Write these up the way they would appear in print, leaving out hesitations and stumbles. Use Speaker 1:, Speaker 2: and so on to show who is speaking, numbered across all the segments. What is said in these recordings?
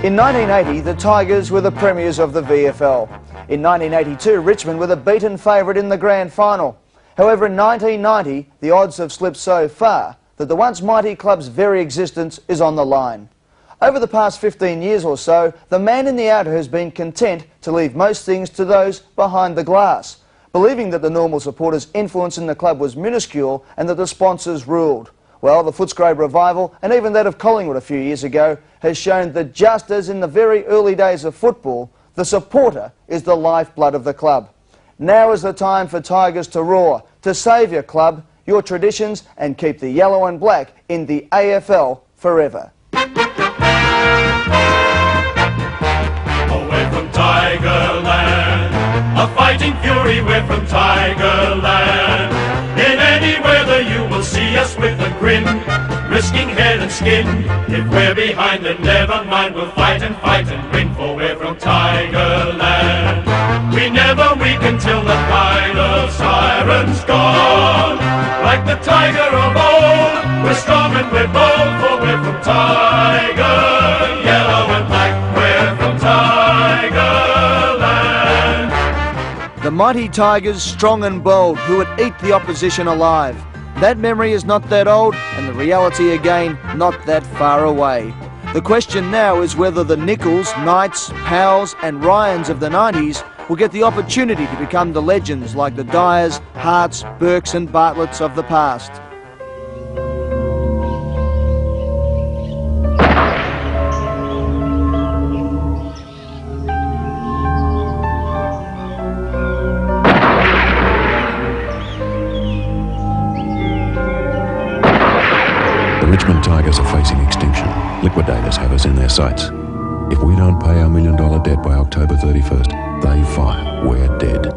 Speaker 1: In 1980, the Tigers were the premiers of the VFL. In 1982, Richmond were the beaten favourite in the grand final. However, in 1990, the odds have slipped so far that the once mighty club's very existence is on the line. Over the past 15 years or so, the man in the outer has been content to leave most things to those behind the glass, believing that the normal supporters' influence in the club was minuscule and that the sponsors ruled. Well, the Footscray revival, and even that of Collingwood a few years ago, has shown that just as in the very early days of football, the supporter is the lifeblood of the club. Now is the time for Tigers to roar, to save your club, your traditions, and keep the yellow and black in the AFL forever.
Speaker 2: Away from Tigerland, a fighting fury, we're from Tigerland. In any weather you will see us with a grin, risking head and skin. If we're behind then never mind, we'll fight and win, for we're from Tigerland. We never weaken till the final siren's gone. Like the tiger of old, we're strong and we're bold, for we're from Tiger, yellow and black, we're from Tigerland.
Speaker 1: The mighty Tigers, strong and bold, who would eat the opposition alive. That memory is not that old, and the reality again, not that far away. The question now is whether the Nichols, Knights, Powells and Ryans of the 90s will get the opportunity to become the legends like the Dyers, Harts, Burkes and Bartletts of the past.
Speaker 3: The Richmond Tigers are facing extinction. Liquidators have us in their sights. If we don't pay our $1 million debt by October 31st, they fire. We're dead.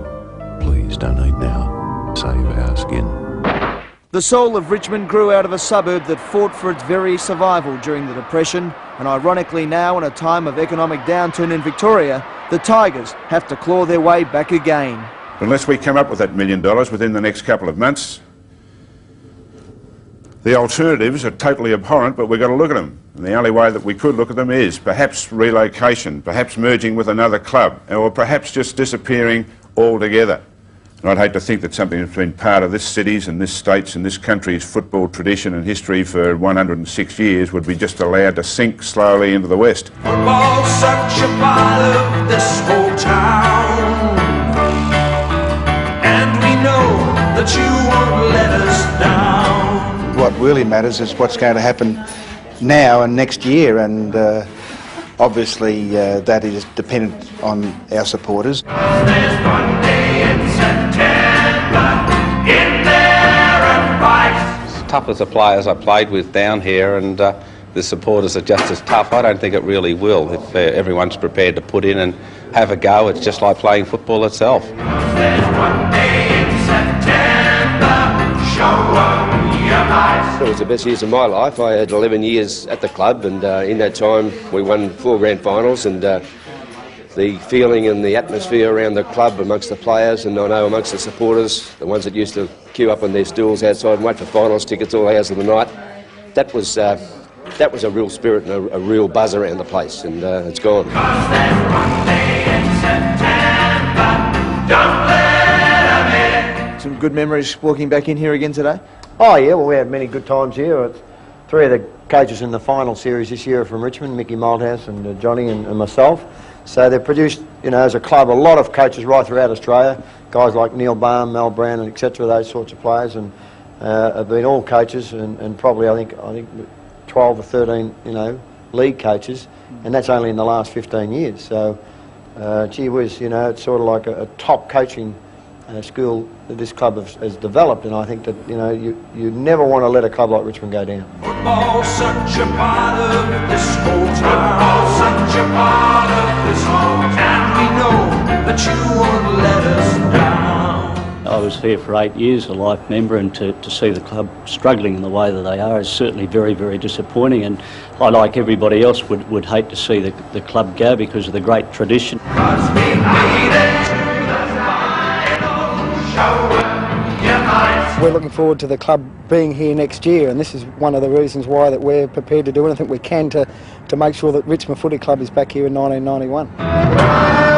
Speaker 3: Please donate now. Save our skin.
Speaker 1: The soul of Richmond grew out of a suburb that fought for its very survival during the Depression, and ironically now, in a time of economic downturn in Victoria, the Tigers have to claw their way back again.
Speaker 4: Unless we come up with that $1 million within the next couple of months, the alternatives are totally abhorrent, but we've got to look at them. And the only way that we could look at them is perhaps relocation, perhaps merging with another club, or perhaps just disappearing altogether. And I'd hate to think that something that's been part of this city's and this state's and this country's football tradition and history for 106 years would be just allowed to sink slowly into the west.
Speaker 2: Football's such a part of this whole town, and we know that you won't let us down.
Speaker 5: What really matters is what's going to happen now and next year, and obviously that is dependent on our supporters.
Speaker 2: There's one day in September, in there and fight.
Speaker 6: As tough as the players I played with down here, and the supporters are just as tough, I don't think it really will. If everyone's prepared to put in and have a go, it's just like playing football itself.
Speaker 2: There's one day in September, show 'em.
Speaker 7: It was the best years of my life. I had 11 years at the club, and in that time we won 4 grand finals, and the feeling and the atmosphere around the club amongst the players, and I know amongst the supporters, the ones that used to queue up on their stools outside and wait for finals tickets all hours of the night, that was a real spirit and a real buzz around the place, and it's gone.
Speaker 2: 'Cause there's one day in September, don't let 'em in.
Speaker 1: Some good memories walking back in here again today?
Speaker 8: Oh yeah, well we had many good times here. 3 of the coaches in the final series this year are from Richmond, Mickey Malthouse and Johnny and myself. So they've produced, you know, as a club, a lot of coaches right throughout Australia. Guys like Neil Baum, Mel Brown and etc., those sorts of players, and have been all coaches, and probably I think 12 or 13, you know, league coaches, and that's only in the last 15 years. So gee whiz, you know, it's sort of like a top coaching school that this club has developed, and I think that, you know, you never want to let a club like Richmond go down.
Speaker 2: Football's such a part of this whole town. Football's such a part of this whole town. We know that you won't let us down.
Speaker 9: I was here for 8 years, a life member, and to see the club struggling in the way that they are is certainly very, very disappointing, and I, like everybody else, would hate to see the club go because of the great tradition.
Speaker 2: 'Cause we made it to the final, show 'em your might.
Speaker 10: we're looking forward to the club being here next year, and this is one of the reasons why that we're prepared to do anything we can to make sure that Richmond Footy Club is back here in 1991.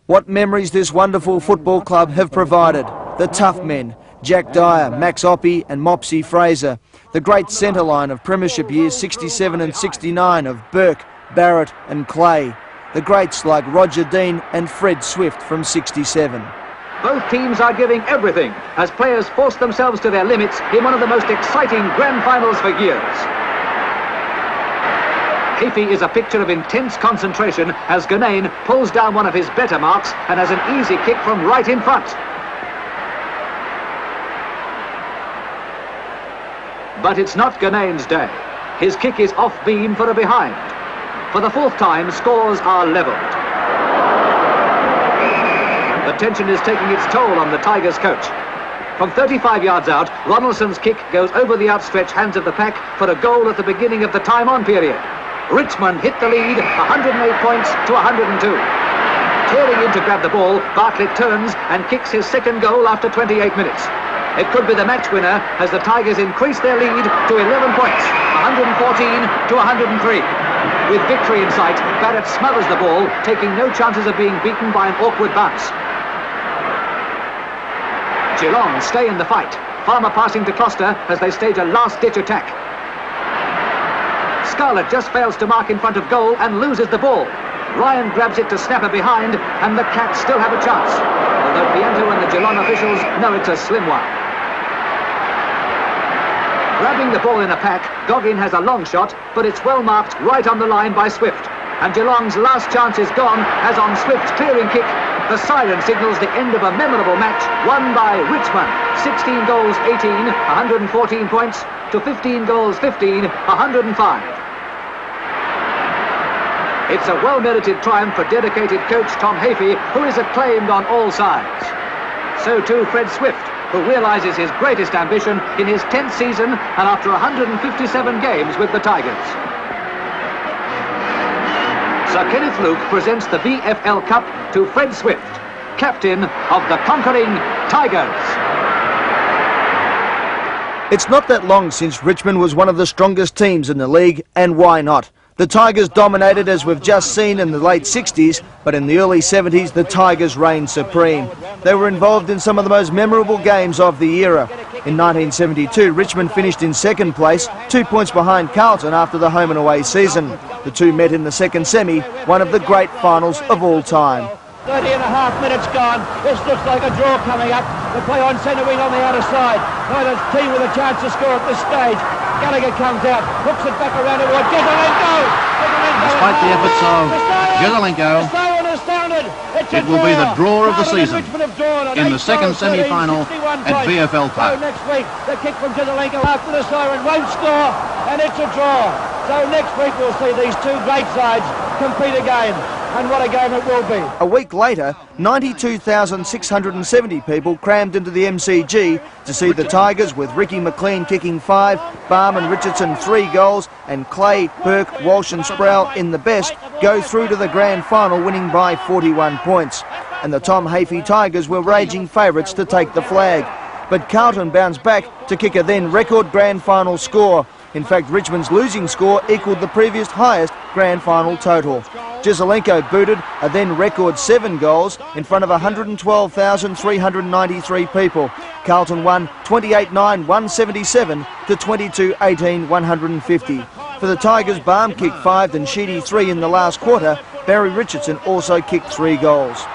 Speaker 1: What memories this wonderful football club have provided. The tough men, Jack Dyer, Max Oppie and Mopsy Fraser. The great centre line of premiership years 67 and 69 of Burke, Barrett and Clay. The greats like Roger Dean and Fred Swift from 67.
Speaker 11: Both teams are giving everything as players force themselves to their limits in one of the most exciting grand finals for years. Hafey is a picture of intense concentration as Ganane pulls down one of his better marks and has an easy kick from right in front. But it's not Ganane's day. His kick is off beam for a behind. For the fourth time, scores are levelled. The tension is taking its toll on the Tigers coach. From 35 yards out, Ronaldson's kick goes over the outstretched hands of the pack for a goal at the beginning of the time-on period. Richmond hit the lead, 108 points to 102. Tearing in to grab the ball, Bartlett turns and kicks his second goal after 28 minutes. It could be the match winner as the Tigers increase their lead to 11 points, 114 to 103. With victory in sight, Barrett smothers the ball, taking no chances of being beaten by an awkward bounce. Geelong stay in the fight. Farmer passing to Costa as they stage a last-ditch attack. Scarlett just fails to mark in front of goal and loses the ball. Ryan grabs it to snap it behind, and the Cats still have a chance, although Pianto and the Geelong officials know it's a slim one. Grabbing the ball in a pack, Goggin has a long shot, but it's well marked right on the line by Swift. And Geelong's last chance is gone, as on Swift's clearing kick, the siren signals the end of a memorable match won by Richmond. 16 goals, 18, 114 points, to 15 goals, 15, 105. It's a well-merited triumph for dedicated coach Tom Hafey, who is acclaimed on all sides. So too Fred Swift, who realises his greatest ambition in his 10th season and after 157 games with the Tigers. Sir Kenneth Luke presents the VFL Cup to Fred Swift, captain of the conquering Tigers.
Speaker 1: It's not that long since Richmond was one of the strongest teams in the league, and why not? The Tigers dominated, as we've just seen, in the late 60s, but in the early 70s the Tigers reigned supreme. They were involved in some of the most memorable games of the era. In 1972, Richmond finished in second place, 2 points behind Carlton after the home and away season. The two met in the second semi, one of the great finals of all time.
Speaker 12: 30 and a half minutes gone. This looks like a draw coming up. The play on centre wing on the outer side. Neither team with a chance to score at this stage. Gallagher comes out, hooks it back around toward Jezelenko.
Speaker 13: Despite the efforts of Jezelenko, it will be the draw of the season in the second semi-final at VFL Park.
Speaker 12: So next week, the kick from Jezelenko after the siren won't score, and it's a draw. So next week we'll see these two great sides compete again. And what a game it will be.
Speaker 1: A week later, 92,670 people crammed into the MCG to see the Tigers, with Ricky McLean kicking 5, Barham and Richardson 3 goals, and Clay, Burke, Walsh and Sproul in the best, go through to the grand final, winning by 41 points. And the Tom Hafey Tigers were raging favourites to take the flag. But Carlton bounced back to kick a then record grand final score. In fact, Richmond's losing score equalled the previous highest grand final total. Jezelenko booted a then record 7 goals in front of 112,393 people. Carlton won 28-9-177 to 22-18-150. For the Tigers, Barham kicked 5 and Sheedy 3 in the last quarter. Barry Richardson also kicked 3 goals.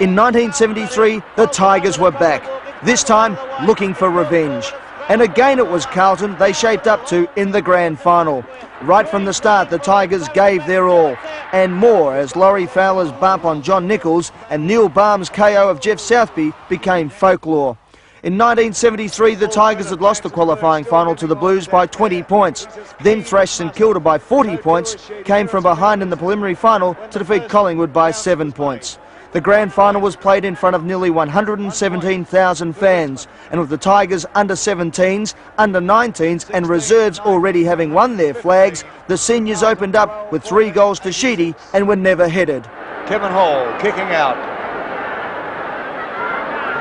Speaker 1: In 1973, the Tigers were back, this time looking for revenge. And again it was Carlton they shaped up to in the grand final. Right from the start, the Tigers gave their all, and more as Laurie Fowler's bump on John Nichols and Neil Baum's KO of Jeff Southby became folklore. In 1973, the Tigers had lost the qualifying final to the Blues by 20 points, then thrashed St Kilda by 40 points, came from behind in the preliminary final to defeat Collingwood by 7 points. The grand final was played in front of nearly 117,000 fans, and with the Tigers under 17s, under 19s and reserves already having won their flags, the seniors opened up with 3 goals to Sheedy and were never headed.
Speaker 14: Kevin Hall kicking out.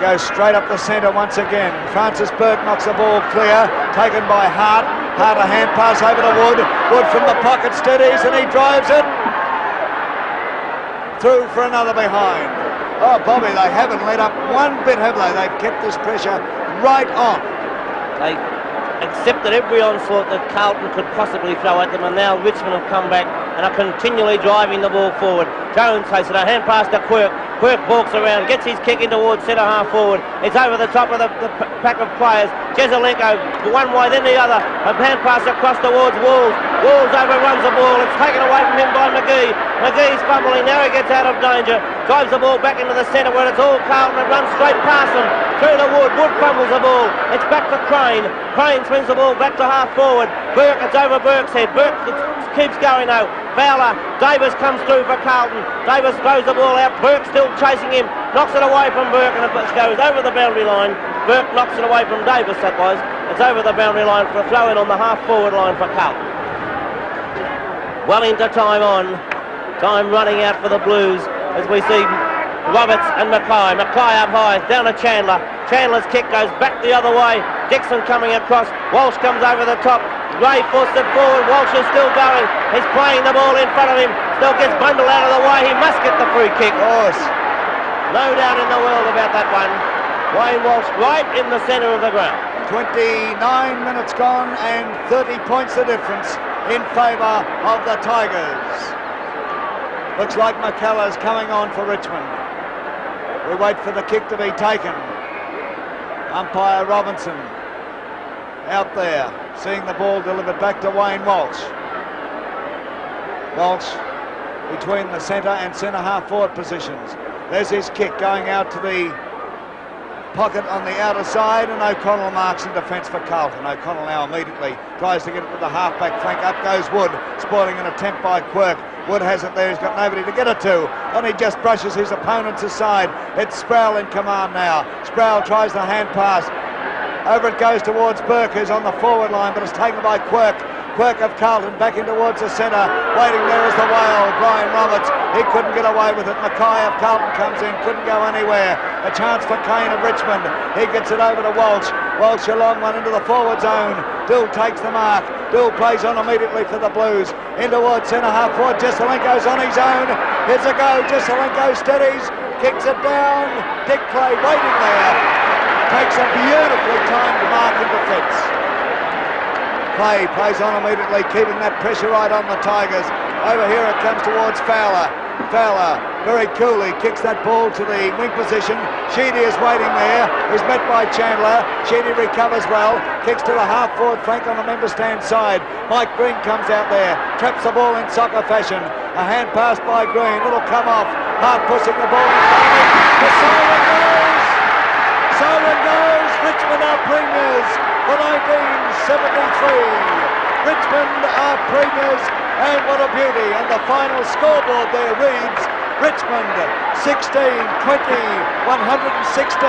Speaker 14: Goes straight up the centre once again. Francis Burke knocks the ball clear, taken by Hart. Hart a hand pass over to Wood. Wood from the pocket steadies and he drives it through for another behind. Oh, Bobby, they haven't let up one bit, have they? They've kept this pressure right on.
Speaker 15: They accepted every onslaught that Carlton could possibly throw at them, and now Richmond have come back and are continually driving the ball forward. Jones takes it, a hand pass to Quirk. Quirk walks around, gets his kick in towards centre half forward. It's over the top of the pack of players. Jezelenko one way then the other. A hand pass across towards Walls. Walls overruns the ball. It's taken away from him by McGee. McGee's fumbling. Now he gets out of danger. Drives the ball back into the centre where it's all Carlton and runs straight past them. Through to Wood. Wood fumbles the ball. It's back to Crane. Crane swings the ball back to half forward. Burke, it's over Burke's head. Burke keeps going though. Fowler. Davis comes through for Carlton. Davis throws the ball out. Burke still chasing him. Knocks it away from Burke and it goes over the boundary line. Burke knocks it away from Davis, that was. It's over the boundary line for a throw in on the half forward line for Carlton. Well into time on. Time running out for the Blues as we see Roberts and Mackay. Mackay up high, down to Chandler. Chandler's kick goes back the other way. Dixon coming across. Walsh comes over the top. Gray forced it forward. Walsh is still going. He's playing the ball in front of him. Still gets bundled out of the way. He must get the free kick. No doubt in the world about that one. Wayne Walsh right in the centre of the ground.
Speaker 14: 29 minutes gone and 30 points the difference in favour of the Tigers. Looks like McKellar's coming on for Richmond. We wait for the kick to be taken. Umpire Robinson out there, seeing the ball delivered back to Wayne Walsh. Walsh between the centre and centre half forward positions. There's his kick going out to the pocket on the outer side, and O'Connell marks in defence for Carlton. O'Connell now immediately tries to get it to the half-back flank. Up goes Wood, spoiling an attempt by Quirk. Wood has it there, he's got nobody to get it to, and he just brushes his opponents aside. It's Sproul in command now. Sproul tries the hand pass. Over it goes towards Burke, who's on the forward line, but it's taken by Quirk. Quirk of Carlton back in towards the centre. Waiting there is the whale, Brian Roberts. He couldn't get away with it. Mackay of Carlton comes in, couldn't go anywhere. A chance for Kane of Richmond. He gets it over to Walsh. Walsh a long one into the forward zone. Dill takes the mark. Dill plays on immediately for the Blues. In towards centre half forward. Jezelenko's on his own. Here's a go. Jezelenko steadies. Kicks it down. Dick Clay waiting there. Takes a beautifully timed mark in defence. Clay plays on immediately, keeping that pressure right on the Tigers. Over here it comes towards Fowler. Fowler very coolly kicks that ball to the wing position. Sheedy is waiting there. He's met by Chandler. Sheedy recovers well. Kicks to the half forward flank on the member stand side. Mike Green comes out there. Traps the ball in soccer fashion. A hand pass by Green. It'll come off. Hart pushing the ball in front of him. The siren goes. Siren goes. Richmond are premiers for 1973. Richmond are premiers, and what a beauty. And the final scoreboard there reads Richmond 16, 20, 116.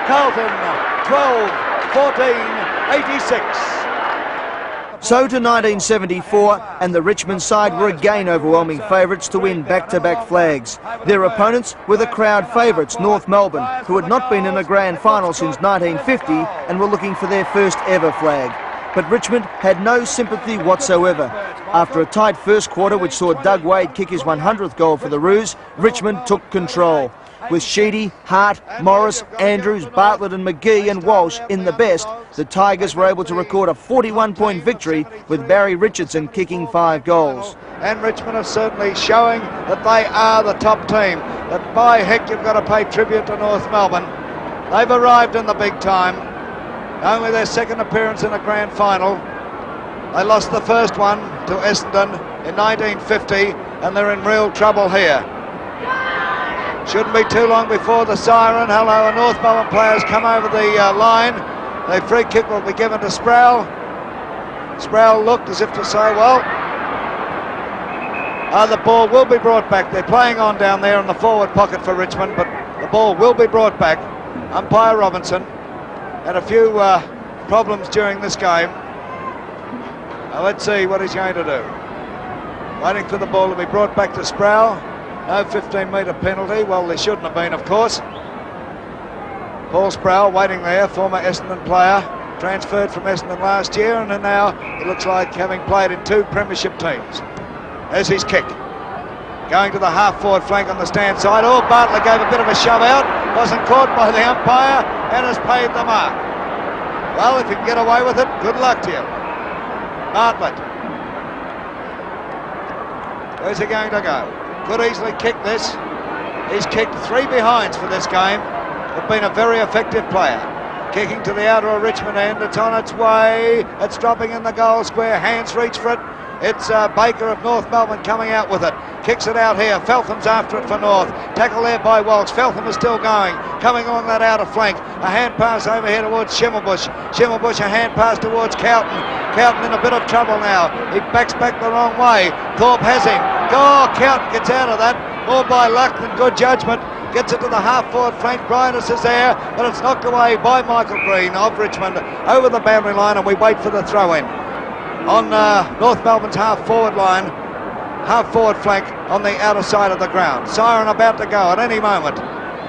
Speaker 14: Carlton 12, 14, 86.
Speaker 1: So to 1974, and the Richmond side were again overwhelming favourites to win back-to-back flags. Their opponents were the crowd favourites, North Melbourne, who had not been in a grand final since 1950 and were looking for their first ever flag. But Richmond had no sympathy whatsoever. After a tight first quarter which saw Doug Wade kick his 100th goal for the Roos, Richmond took control. With Sheedy, Hart, Morris, Andrews, Bartlett and McGee and Walsh in the best, the Tigers were able to record a 41-point victory with Barry Richardson kicking 5 goals.
Speaker 14: And Richmond are certainly showing that they are the top team. That by heck you've got to pay tribute to North Melbourne. They've arrived in the big time. Only their second appearance in a grand final. They lost the first one to Essendon in 1950, and they're in real trouble here. Shouldn't be too long before the siren. Hello, and North Melbourne players come over the line. The free kick will be given to Sproul. Sproul looked as if to say, well, the ball will be brought back. They're playing on down there in the forward pocket for Richmond, but the ball will be brought back. Umpire Robinson had a few problems during this game. Now let's see what he's going to do. Waiting for the ball to be brought back to Sproul. No 15-metre penalty. Well, there shouldn't have been, of course. Paul Sproul waiting there, former Essendon player, transferred from Essendon last year, and then now it looks like having played in 2 premiership teams. There's his kick. Going to the half-forward flank on the stand side. Oh, Bartlett gave a bit of a shove out. Wasn't caught by the umpire and has paid the mark. Well, if you can get away with it, good luck to you. Bartlett. Where's he going to go? Could easily kick this. He's kicked 3 behinds for this game. But been a very effective player. Kicking to the outer of Richmond end. It's on its way. It's dropping in the goal square. Hands reach for it. It's Baker of North Melbourne coming out with it. Kicks it out here. Feltham's after it for North. Tackle there by Walsh. Feltham is still going. Coming along that outer flank. A hand pass over here towards Schimmelbusch. Schimmelbusch a hand pass towards Cowton. Cowton in a bit of trouble now. He backs back the wrong way. Thorpe has him. Oh, Cowton gets out of that. More by luck than good judgment. Gets it to the half-forward flank. Bryanus is there, but it's knocked away by Michael Green of Richmond over the boundary line, and we wait for the throw-in. On North Melbourne's half-forward line, half-forward flank on the outer side of the ground. Siren about to go at any moment.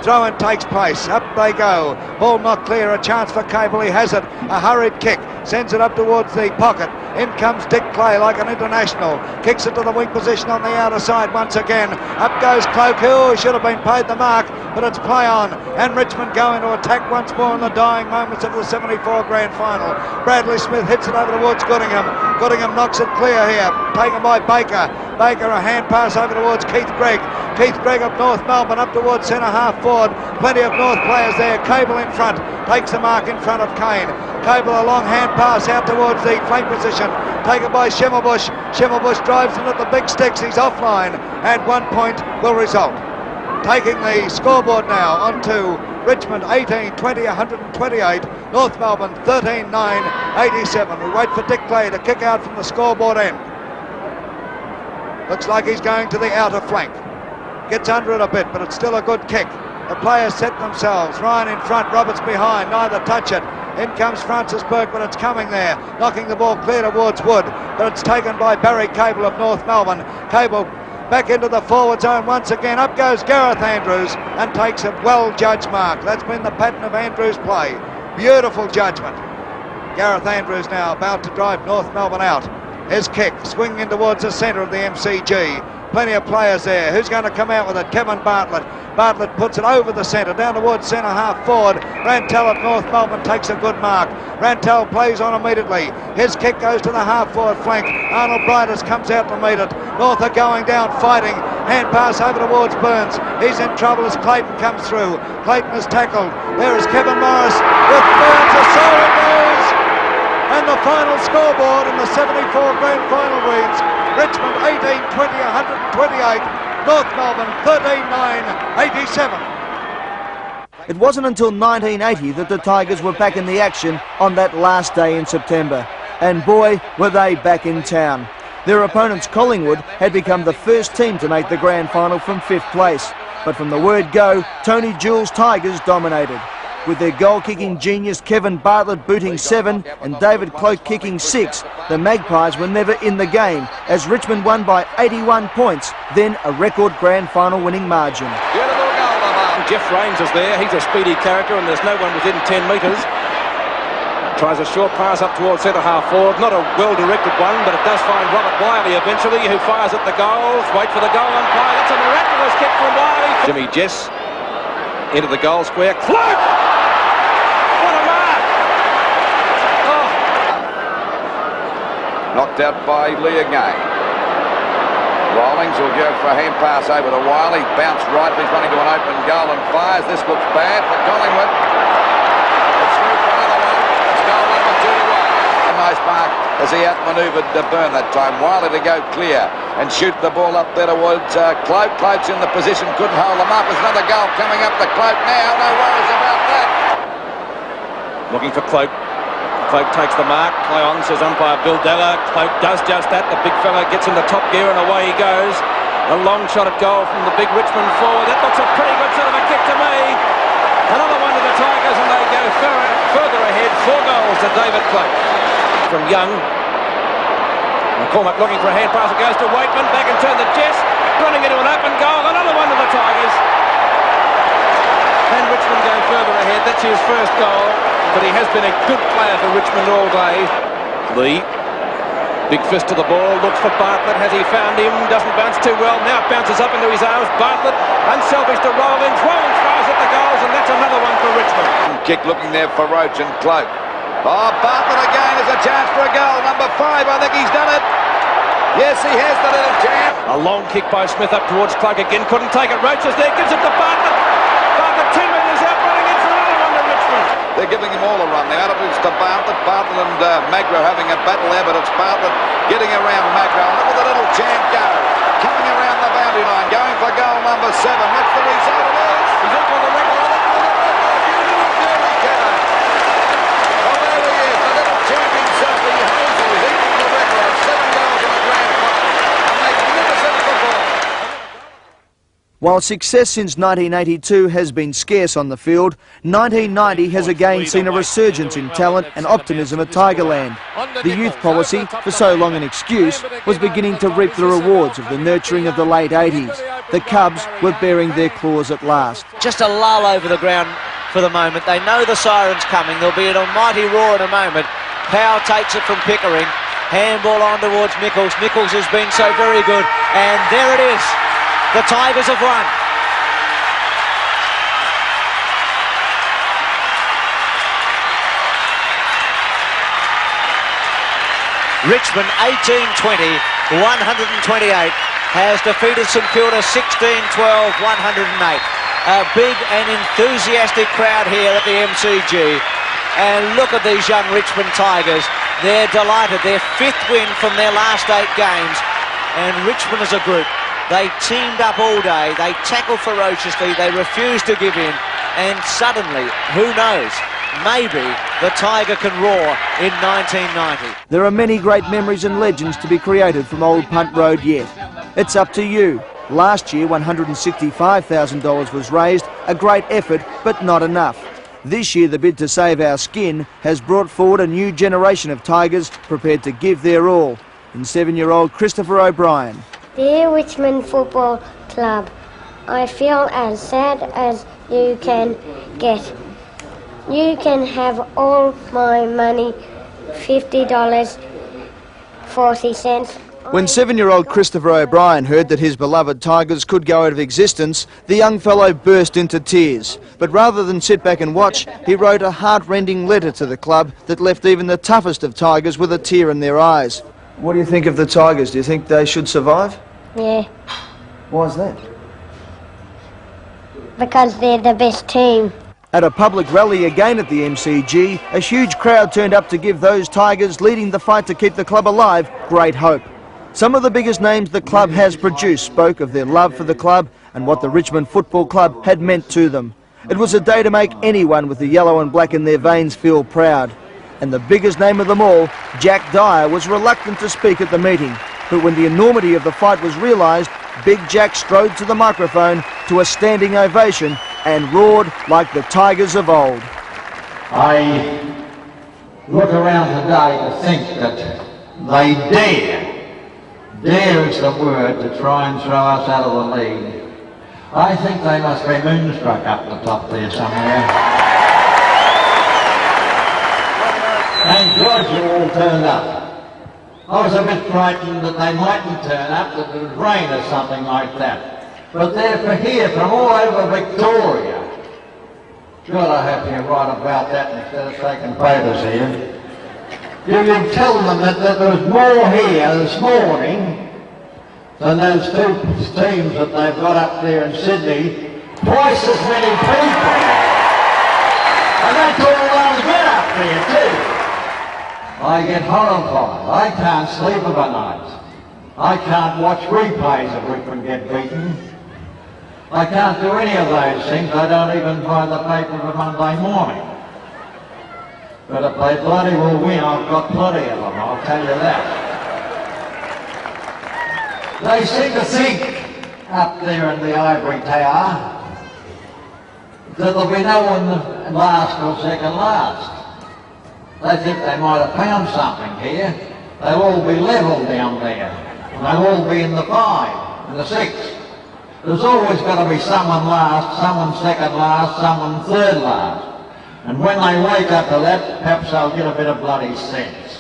Speaker 14: Throw-in takes place. Up they go. Ball not clear. A chance for Cable. He has it. A hurried kick. Sends it up towards the pocket. In comes Dick Clay like an international. Kicks it to the wing position on the outer side once again. Up goes Cloak. Oh, should have been paid the mark, but it's play on. And Richmond go into attack once more in the dying moments of the 74 grand final. Bradley Smith hits it over towards Goodingham. Goodingham knocks it clear here. Taken by Baker. Baker a hand pass over towards Keith Gregg. Keith Gregg of North Melbourne up towards centre half forward. Plenty of North players there. Cable in front. Takes the mark in front of Kane. Cable a long hand pass out towards the flank position. Taken by Schimmelbusch. Schimmelbusch drives in at the big sticks. He's offline. And 1 point will result. Taking the scoreboard now onto Richmond 18-20, 128. North Melbourne 13-9, 87. We wait for Dick Clay to kick out from the scoreboard end. Looks like he's going to the outer flank. Gets under it a bit, but it's still a good kick. The players set themselves. Ryan in front, Roberts behind, neither touch it. In comes Francis Burke, but it's coming there. Knocking the ball clear towards Wood, but it's taken by Barry Cable of North Melbourne. Cable back into the forward zone once again. Up goes Gareth Andrews and takes a well-judged mark. That's been the pattern of Andrews' play. Beautiful judgment. Gareth Andrews now about to drive North Melbourne out. His kick, swinging in towards the centre of the MCG. Plenty of players there. Who's going to come out with it? Kevin Bartlett. Bartlett puts it over the centre, down towards centre half forward. Rantel of North Melbourne takes a good mark. Rantel plays on immediately. His kick goes to the half forward flank. Arnold Brightus comes out to meet it. North are going down, fighting. Hand pass over towards Burns. He's in trouble as Clayton comes through. Clayton is tackled. There is Kevin Morris with Burns. A siren goes. And the final scoreboard in the 74 grand final reads Richmond 18-20, 128. North Melbourne 13-9, 87.
Speaker 1: It wasn't until 1980 that the Tigers were back in the action on that last day in September. And boy, were they back in town. Their opponents, Collingwood, had become the first team to make the grand final from 5th place. But from the word go, Tony Jewell's Tigers dominated. With their goal-kicking genius Kevin Bartlett booting 7 and David Cloak kicking 6, the Magpies were never in the game, as Richmond won by 81 points, then a record grand final winning margin.
Speaker 16: Beautiful goal. Jeff Raines is there. He's a speedy character and there's no one within 10 metres. Tries a short pass up towards centre half forward. Not a well-directed one, but it does find Robert Wiley eventually, who fires at the goals. Wait for the goal umpire. That's a miraculous kick from Wiley. Jimmy Jess into the goal square. Cloak!
Speaker 17: Knocked out by Lee again. Rawlings will go for a hand pass over to Wiley. Bounced right, he's running to an open goal and fires. This looks bad for Collingwood. It's through for another one. It's as he outmanoeuvred Byrne that time. Wiley to go clear and shoot the ball up there towards Cloak. Cloak's in the position, couldn't hold him up. There's another goal coming up to Cloak now. No worries about that.
Speaker 16: Looking for Cloak. Cloak takes the mark. Play on, says umpire Bill Della. Cloak does just that. The big fella gets into top gear and away he goes. A long shot at goal from the big Richmond forward. That looks a pretty good sort of a kick to me. Another one to the Tigers and they go further ahead. 4 goals to David Cloak. From Young. McCormack looking for a hand pass. It goes to Waitman. Back and turn the chest. Running into an open goal. Another one to the Tigers. And Richmond going further ahead. That's his first goal. But he has been a good player for Richmond all day. Lee. Big fist to the ball. Looks for Bartlett. Has he found him? Doesn't bounce too well. Now it bounces up into his arms. Bartlett. Unselfish to Rollins. Rollins throws at the goals. And that's another one for Richmond.
Speaker 17: Kick looking there for Roach and Cloak. Oh, Bartlett again has a chance for a goal. Number 5, I think he's done it. Yes, he has the little chance.
Speaker 16: A long kick by Smith up towards Cloak again. Couldn't take it. Roach is there. Gives it to Bartlett. Bartlett 10 metres out, running in for another one to Richmond.
Speaker 17: They're giving him all a run now. It's to Bartlett. Bartlett and Magro having a battle there, but it's Bartlett getting around Magro. Look at the little champ go. Coming around the boundary line. Going for goal number 7. What's the result? It is. He's equal the record.
Speaker 1: While success since 1982 has been scarce on the field, 1990 has again seen a resurgence in talent and optimism at Tigerland. The youth policy, for so long an excuse, was beginning to reap the rewards of the nurturing of the late 80s. The Cubs were bearing their claws at last.
Speaker 18: Just a lull over the ground for the moment. They know the siren's coming. There'll be an almighty roar in a moment. Powell takes it from Pickering. Handball on towards Nichols. Nichols has been so very good. And there it is. The Tigers have won. Richmond 18-20, 128 has defeated St Kilda 16-12, 108. A big and enthusiastic crowd here at the MCG. And look at these young Richmond Tigers. They're delighted. Their 5th win from their last 8 games. And Richmond as a group, they teamed up all day, they tackled ferociously, they refused to give in, and suddenly, who knows, maybe the Tiger can roar in 1990.
Speaker 1: There are many great memories and legends to be created from Old Punt Road yet. It's up to you. Last year, $165,000 was raised, a great effort, but not enough. This year, the bid to save our skin has brought forward a new generation of Tigers prepared to give their all. In 7-year-old Christopher O'Brien.
Speaker 19: Dear Richmond Football Club, I feel as sad as you can get. You can have all my money, $50.40.
Speaker 1: When 7-year-old Christopher O'Brien heard that his beloved Tigers could go out of existence, the young fellow burst into tears. But rather than sit back and watch, he wrote a heart-rending letter to the club that left even the toughest of Tigers with a tear in their eyes. What do you think of the Tigers? Do you think they should survive?
Speaker 19: Yeah.
Speaker 1: Why is that?
Speaker 19: Because they're the best team.
Speaker 1: At a public rally again at the MCG, a huge crowd turned up to give those Tigers leading the fight to keep the club alive great hope. Some of the biggest names the club has produced spoke of their love for the club and what the Richmond Football Club had meant to them. It was a day to make anyone with the yellow and black in their veins feel proud. And the biggest name of them all, Jack Dyer, was reluctant to speak at the meeting. But when the enormity of the fight was realised, Big Jack strode to the microphone to a standing ovation and roared like the Tigers of old.
Speaker 20: I look around today to think that they dare is the word, to try and throw us out of the league. I think they must be moonstruck up the top there somewhere. And Georgia all turned up. I was a bit frightened that they mightn't turn up, that it would rain or something like that. But they're here from all over Victoria. God, I hope you're right about that instead of taking photos here. You can tell them that there was more here this morning than those 2 teams that they've got up there in Sydney. Twice as many people. And that's all they'll get up there too. I get horrified. I can't sleep of a night. I can't watch replays of Richmond get beaten. I can't do any of those things. I don't even buy the paper for Monday morning. But if they bloody will win, I've got plenty of them, I'll tell you that. They seem to think up there in the ivory tower that there'll be no one last or second last. They think they might have found something here. They'll all be level down there. And they'll all be in the 5, in the 6. There's always got to be someone last, someone second last, someone third last. And when they wake up to that, perhaps they'll get a bit of bloody sense.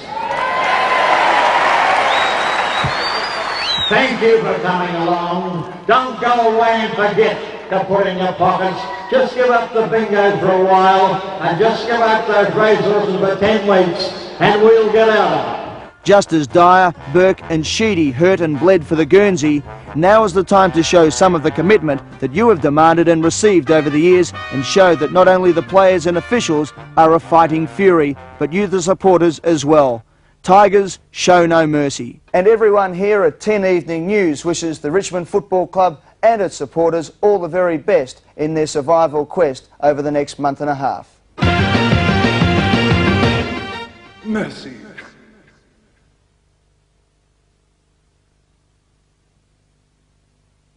Speaker 20: Thank you for coming along. Don't go away and forget to put in your pockets. Just give up the bingo for a while and just give up those racehorses for 10 weeks and we'll get out of it.
Speaker 1: Just as Dyer, Burke and Sheedy hurt and bled for the Guernsey, now is the time to show some of the commitment that you have demanded and received over the years and show that not only the players and officials are a fighting fury, but you the supporters as well. Tigers show no mercy. And everyone here at 10 Evening News wishes the Richmond Football Club and its supporters all the very best in their survival quest over the next month and a half.
Speaker 14: Mercy.